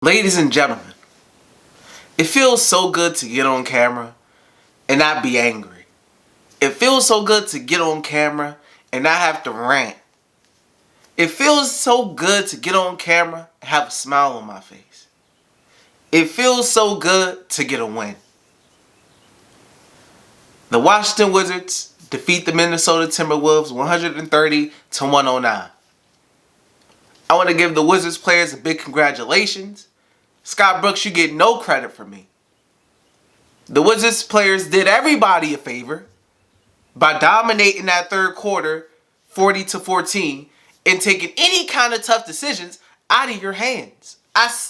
Ladies and gentlemen, it feels so good to get on camera and not be angry. It feels so good to get on camera and not have to rant. It feels so good to get on camera and have a smile on my face. It feels so good to get a win. The Washington Wizards defeat the Minnesota Timberwolves 130-109. I want to give the Wizards players a big congratulations. Scott Brooks, you get no credit from me. The Wizards players did everybody a favor by dominating that third quarter 40-14 and taking any kind of tough decisions out of your hands.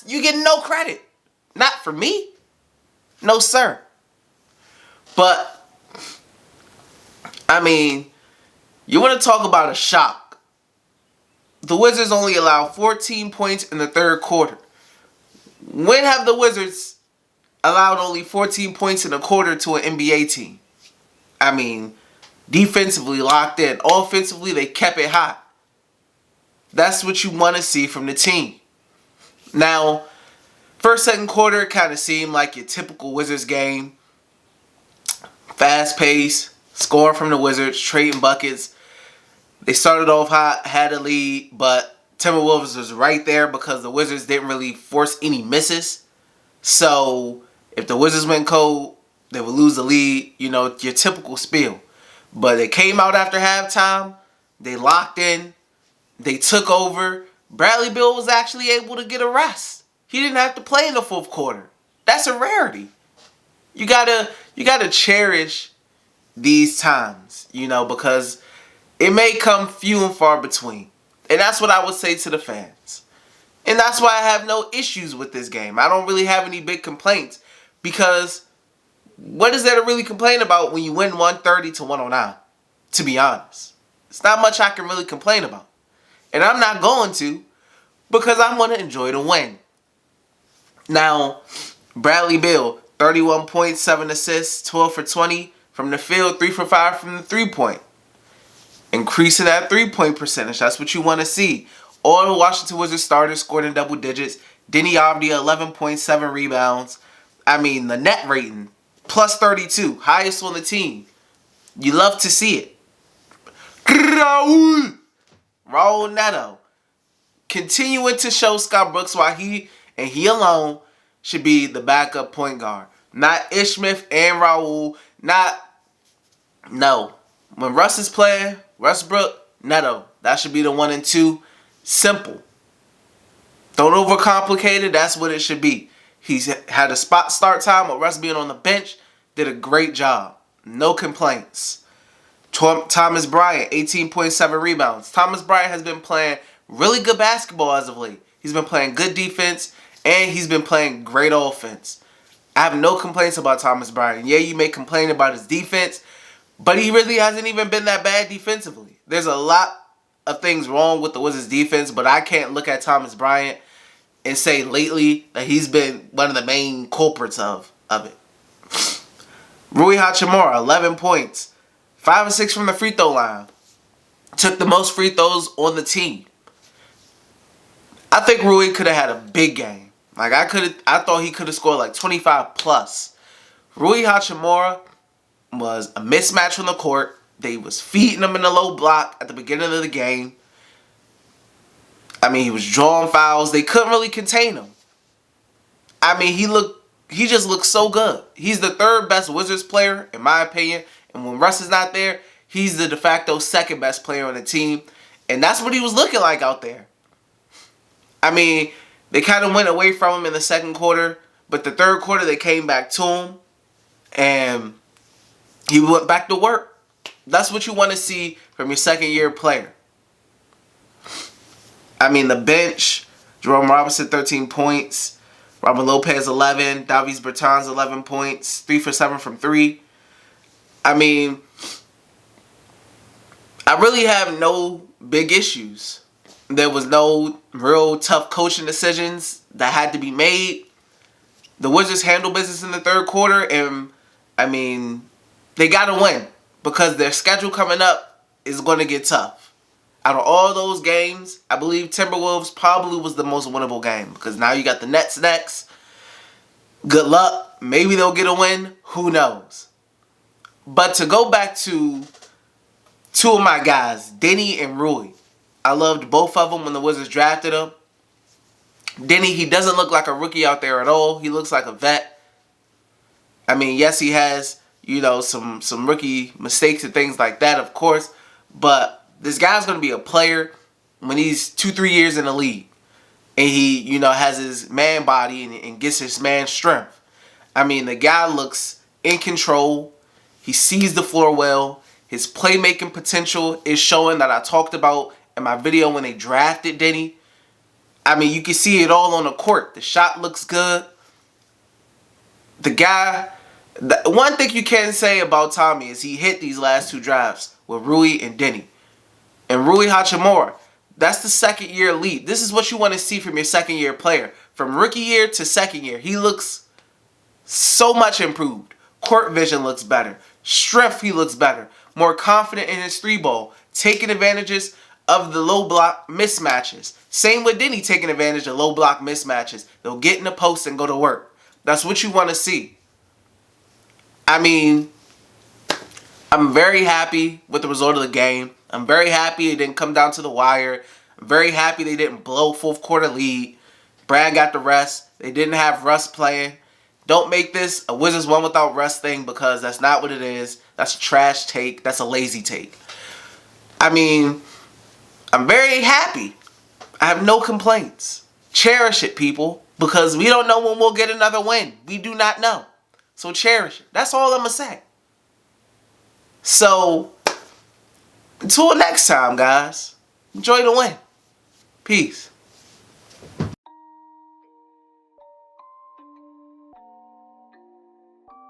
You get no credit. Not from me. No, sir. But, you want to talk about a shock. The Wizards only allowed 14 points in the third quarter. When have the Wizards allowed only 14 points in a quarter to an NBA team? Defensively locked in. Offensively, they kept it hot. That's what you want to see from the team. Now, first, second quarter kind of seemed like your typical Wizards game. Fast pace, score from the Wizards, trading buckets. They started off hot, had a lead, but Timberwolves was right there because the Wizards didn't really force any misses. So, if the Wizards went cold, they would lose the lead. Your typical spiel. But they came out after halftime. They locked in. They took over. Bradley Beal was actually able to get a rest. He didn't have to play in the fourth quarter. That's a rarity. You gotta cherish these times, because it may come few and far between. And that's what I would say to the fans. And that's why I have no issues with this game. I don't really have any big complaints. Because what is there to really complain about when you win 130-109? To be honest. It's not much I can really complain about. And I'm not going to. Because I want to enjoy the win. Now, Bradley Beal, 31 points, 7 assists, 12 for 20 from the field, 3 for 5 from the three-point. Increasing that three-point percentage. That's what you want to see. All the Washington Wizards starters scored in double digits. DENI AVDIJA, 11.7 rebounds. The net rating, plus 32. Highest on the team. You love to see it. Raul Neto. Continuing to show Scott Brooks why he alone should be the backup point guard. Not Ish Smith and Raul. No. When Russ is playing, Westbrook, Neto. That should be the 1 and 2. Simple. Don't overcomplicate it. That's what it should be. He's had a spot start time with Russ being on the bench. Did a great job. No complaints. Thomas Bryant, 18.7 rebounds. Thomas Bryant has been playing really good basketball as of late. He's been playing good defense, and he's been playing great offense. I have no complaints about Thomas Bryant. Yeah, you may complain about his defense, but he really hasn't even been that bad defensively. There's a lot of things wrong with the Wizards defense, but I can't look at Thomas Bryant and say lately that he's been one of the main culprits of it. Rui Hachimura, 11 points. 5 and 6 from the free throw line. Took the most free throws on the team. I think Rui could have had a big game. I thought he could have scored like 25 plus. Rui Hachimura was a mismatch on the court. They was feeding him in the low block at the beginning of the game. He was drawing fouls. They couldn't really contain him. He just looked so good. He's the third best Wizards player, in my opinion. And when Russ is not there, he's the de facto second best player on the team. And that's what he was looking like out there. They kind of went away from him in the second quarter. But the third quarter, they came back to him. And he went back to work. That's what you want to see from your second-year player. The bench, Jerome Robinson, 13 points. Robin Lopez, 11. Davis Bertans, 11 points. 3 for 7 from 3. I really have no big issues. There was no real tough coaching decisions that had to be made. The Wizards handled business in the third quarter, and, they got to win because their schedule coming up is going to get tough. Out of all those games, I believe Timberwolves probably was the most winnable game because now you got the Nets next. Good luck. Maybe they'll get a win. Who knows? But to go back to two of my guys, DENI and Rui. I loved both of them when the Wizards drafted them. DENI, he doesn't look like a rookie out there at all. He looks like a vet. I mean, yes, he has, some rookie mistakes and things like that, of course. But this guy's going to be a player when he's 2-3 years in the league. And he, has his man body and gets his man strength. I mean, the guy looks in control. He sees the floor well. His playmaking potential is showing that I talked about in my video when they drafted DENI. I mean, you can see it all on the court. The shot looks good. The guy, one thing you can say about Tommy is he hit these last 2 drafts with Rui and DENI. And Rui Hachimura, that's the second year lead. This is what you want to see from your second year player. From rookie year to second year, he looks so much improved. Court vision looks better. Strength, he looks better. More confident in his 3-ball. Taking advantages of the low block mismatches. Same with DENI taking advantage of low block mismatches. They'll get in the post and go to work. That's what you want to see. I mean, I'm very happy with the result of the game. I'm very happy it didn't come down to the wire. I'm very happy they didn't blow 4th quarter lead. Brad got the rest. They didn't have Russ playing. Don't make this a Wizards won without Russ thing because that's not what it is. That's a trash take. That's a lazy take. I mean, I'm very happy. I have no complaints. Cherish it, people, because we don't know when we'll get another win. We do not know. So cherish it. That's all I'm going to say. So, until next time, guys, enjoy the win. Peace.